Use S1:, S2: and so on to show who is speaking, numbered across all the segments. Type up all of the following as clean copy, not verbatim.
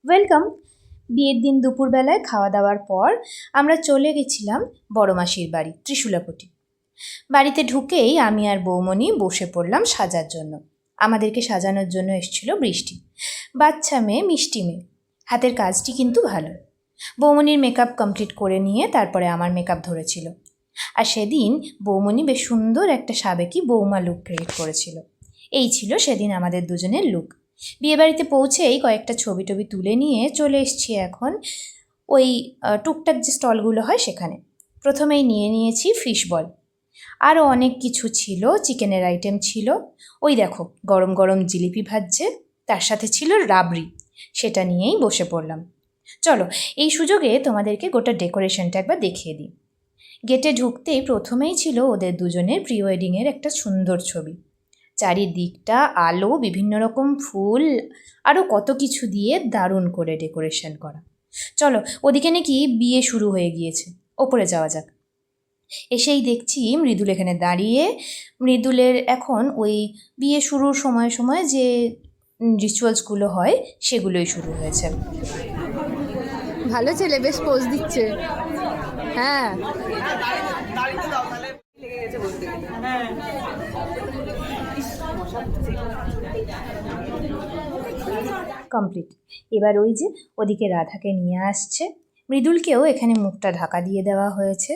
S1: Welcome. বিয়ের দিন দুপুরবেলায় খাওয়া দাওয়ার পর আমরা চলে গেছিলাম বড় মাসির বাড়ি ত্রিশূলাপটি। বাড়িতে ঢুকেই আমি আর বৌমণি বসে পড়লাম সাজার জন্য। আমাদেরকে সাজানোর জন্য এসেছিল বৃষ্টি, বাচ্চা মেয়ে, মিষ্টি মেয়ে, হাতের কাজটি কিন্তু ভালো। বৌমণির মেকআপ কমপ্লিট করে নিয়ে তারপরে আমার মেকআপ ধরেছিল। আর সেদিন বৌমণি বেশ সুন্দর একটা সাবেকি বৌমা লুক ক্রিয়েট করেছিল। এই ছিল সেদিন আমাদের দুজনের লুক। বিয়েবাড়িতে পৌঁছেই কয়েকটা ছবি টবি তুলে নিয়ে চলে এসেছি এখন ওই টুকটাক যে স্টলগুলো হয় সেখানে। প্রথমেই নিয়েছি ফিশ বল, আরও অনেক কিছু ছিল, চিকেনের আইটেম ছিল। ওই দেখো গরম গরম জিলিপি ভাজছে, তার সাথে ছিল রাবড়ি, সেটা নিয়েই বসে পড়লাম। চলো এই সুযোগে তোমাদেরকে গোটা ডেকোরেশনটা একবার দেখিয়ে দিই। গেটে ঢুকতেই প্রথমেই ছিল ওদের দুজনের প্রি ওয়েডিংয়ের একটা সুন্দর ছবি। চারিদিকটা আলো, বিভিন্ন রকম ফুল, আরও কত কিছু দিয়ে দারুণ করে ডেকোরেশন করা। চলো ওদিকে নাকি বিয়ে শুরু হয়ে গিয়েছে, ওপরে যাওয়া যাক। এসেই দেখছি মৃদুল এখানে দাঁড়িয়ে। মৃদুলের এখন ওই বিয়ে শুরুর সময় সময় যে রিচুয়ালসগুলো হয় সেগুলোই শুরু হয়েছে।
S2: ভালো ছেলে, বেশ পোজ দিচ্ছে। হ্যাঁ,
S1: কমপ্লিট। এবার ওই যে ওদিকে রাধাকে নিয়ে আসছে, মৃদুলকেও এখানে মুখটা ঢাকা দিয়ে দেওয়া হয়েছে।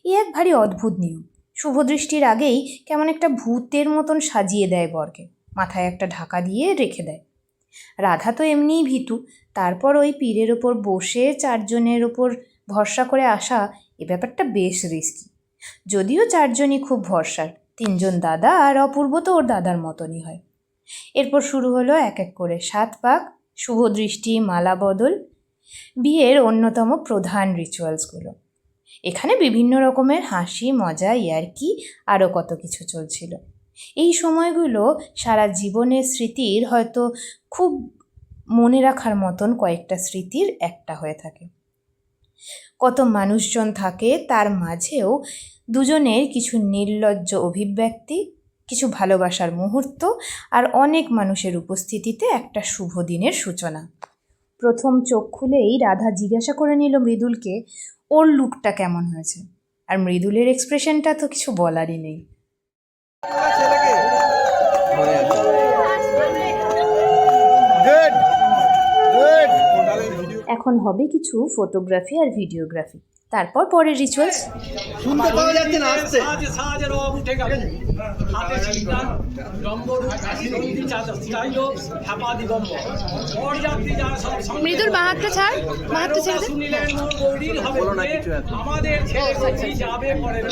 S1: এ এক ভারী অদ্ভুত নিয়ম। শুভদৃষ্টির আগেই কেমন একটা ভূতের মতন সাজিয়ে দেয় বরকে, মাথায় একটা ঢাকা দিয়ে রেখে দেয়। রাধা তো এমনিই ভীতু, তারপর ওই পীরের ওপর বসে চারজনের ওপর ভরসা করে আসা, এ ব্যাপারটা বেশ রিস্কি। যদিও চারজনই খুব ভরসার, তিনজন দাদা আর অপূর্ব তো ওর দাদার মতনই হয়। এরপর শুরু হলো এক এক করে 7 পাক, শুভদৃষ্টি, মালা বদল, বিয়ের অন্যতম প্রধান রিচুয়ালসগুলো। এখানে বিভিন্ন রকমের হাসি, মজা, ইয়ার্কি, আরও কত কিছু চলছিল। এই সময়গুলো সারা জীবনের স্মৃতির হয়তো খুব মনে রাখার মতন কয়েকটা স্মৃতির একটা হয়ে থাকে। কত মানুষজন থাকে, তার মাঝেও দুজনের কিছু নির্লজ্জ অভিব্যক্তি, কিছু ভালোবাসার মুহূর্ত, আর অনেক মানুষের উপস্থিতিতে একটা শুভ দিনের সূচনা। প্রথম চোখ খুলেই রাধা জিজ্ঞাসা করে নিল মৃদুলকে ওর লুকটা কেমন হয়েছে। আর মৃদুলের এক্সপ্রেশনটা তো কিছু বলারই নেই। এখন হবে কিছু ফটোগ্রাফি আর ভিডিওগ্রাফি, তারপর পরের রিচুয়ালস।
S3: শুনতে পাওয়া যাচ্ছে না, আসছে
S4: সাজের রব উঠে গেল, হাতে ছিটা ডম্বর নন্দী চাইলো হাপা দিগম্বর বরযাত্রী যারা সব
S2: মৃদুল বাহাতটা ছাড়, বাহাতটা ছেড়ে দে।
S4: শুনিলেন মোর গৌরীর হবে আমাদের ছেলে গৌরী যাবে পরের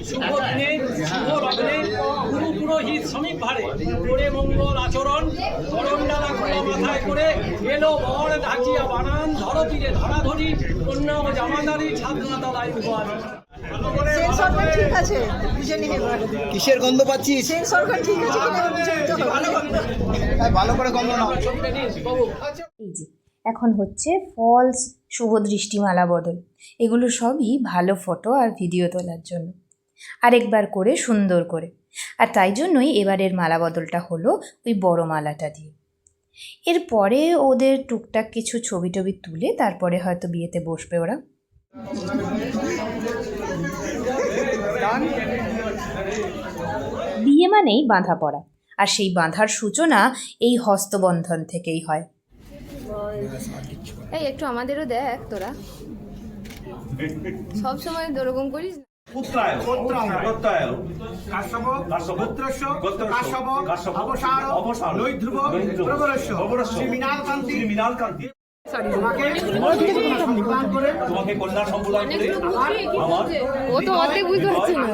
S4: শুভ দিনে শুভ লগ্নে গুরু পুরোহিত সমীপ ভারে করে মঙ্গল আচরণ করমডালা খোলা মাথায় করে এলো বর ঢাকিয়া বানান ধরো তীরে ধরাধরি কন্যা ও জামাদারি ছাদনা তলায় উপহার।
S3: ঠিক আছে, কিসের গন্ধ পাচ্ছিস? ঠিক আছে, ভালো করে গন্ধ নাও।
S1: এই যে এখন হচ্ছে ফলস শুভদৃষ্টি, মালা বদল, এগুলো সবই ভালো ফটো আর ভিডিও তোলার জন্য, আরেকবার করে সুন্দর করে। আর তাই জন্যই এবারের মালা বদলটা হলো ওই বড় মালাটা দিয়ে। এরপরে ওদের টুকটাক কিছু ছবি টবি তুলে তারপরে হয়তো বিয়েতে বসবে ওরা। বিয়ে মানেই বাঁধা পড়া, আর সেই বাঁধার সূচনা এই হস্তবন্ধন থেকেই হয়।
S2: এই একটু আমাদেরও দেখ, তোরা সব সময় ওরকম করিস না। ও তো অর্ধেক বুঝতে পারছে না।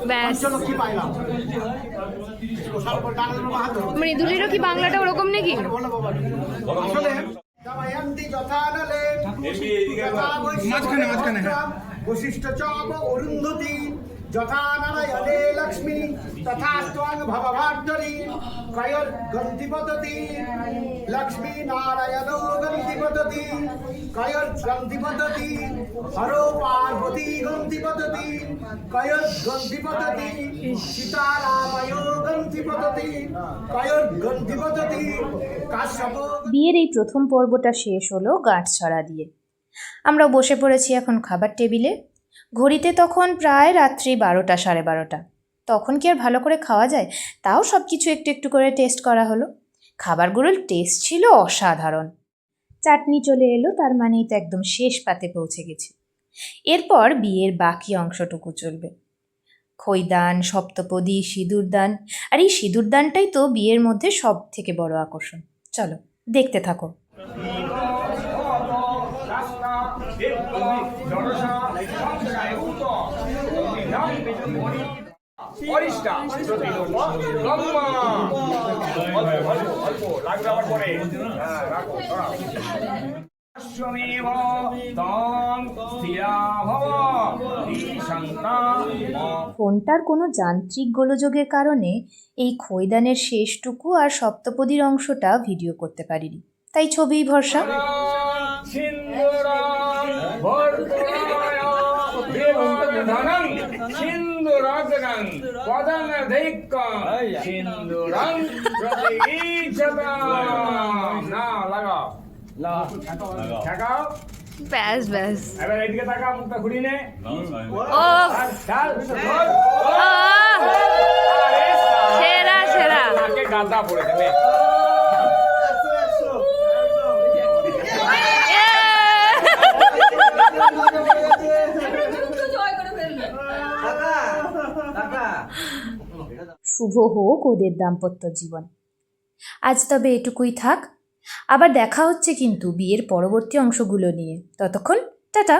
S2: ব্যাস, মৃদুলেরও কি বাংলাটা ওরকম নাকি?
S3: বশিষ্ঠ চব অরুন্ধতি
S5: যথা নারায়ণে লক্ষ্মী তথা স্ত্বং ভবভার্গরী কয়র গন্তি পদ্ধতি লক্ষ্মী নারায়ণ গন্তি পদ্ধতি কয়র গন্তি পদ্ধতি হর পার্বতী গন্তি পদ্ধতি কয়র গন্তি পদ্ধতি সীতারাময় গন্তি পদ্ধতি কয়র গন্তি পদ্ধতি কাশ্যপ।
S1: বিয়ের এই প্রথম পর্বটা শেষ হলো গাঁটছড়া দিয়ে। আমরা বসে পড়েছি এখন খাবার টেবিলে। ঘড়িতে তখন প্রায় রাত্রি 12টা, 12:30। তখন কি আর ভালো করে খাওয়া যায়? তাও সব কিছু একটু একটু করে টেস্ট করা হলো। খাবারগুলোর টেস্ট ছিল অসাধারণ। চাটনি চলে এলো, তার মানেই তো একদম শেষ পাতে পৌঁছে গেছি। এরপর বিয়ের বাকি অংশটুকু চলবে। খৈদান, সপ্তপদী, সিঁদুরদান। আর এই সিঁদুরদানটাই তো বিয়ের মধ্যে সব থেকে বড় আকর্ষণ। চলো দেখতে থাকো। ফোনটার কোনো যান্ত্রিক গোলযোগের কারণে এই খৈদানের শেষটুকু আর সপ্তপদীর অংশটা ভিডিও করতে পারিনি, তাই ছবিই ভরসা।
S2: ব্যাস ব্যাস।
S4: এবার এদিকে তাকা, মুখটা ঘুরিয়ে নে।
S2: ও সেরা সেরা।
S4: নাকে গাদা পড়ে যাবে।
S1: শুভ হোক ওদের দাম্পত্য জীবন। আজ তবে এটুকুই থাক। আবার দেখা হচ্ছে কিন্তু বিয়ের পরবর্তী অংশগুলো নিয়ে। ততক্ষণ টাটা।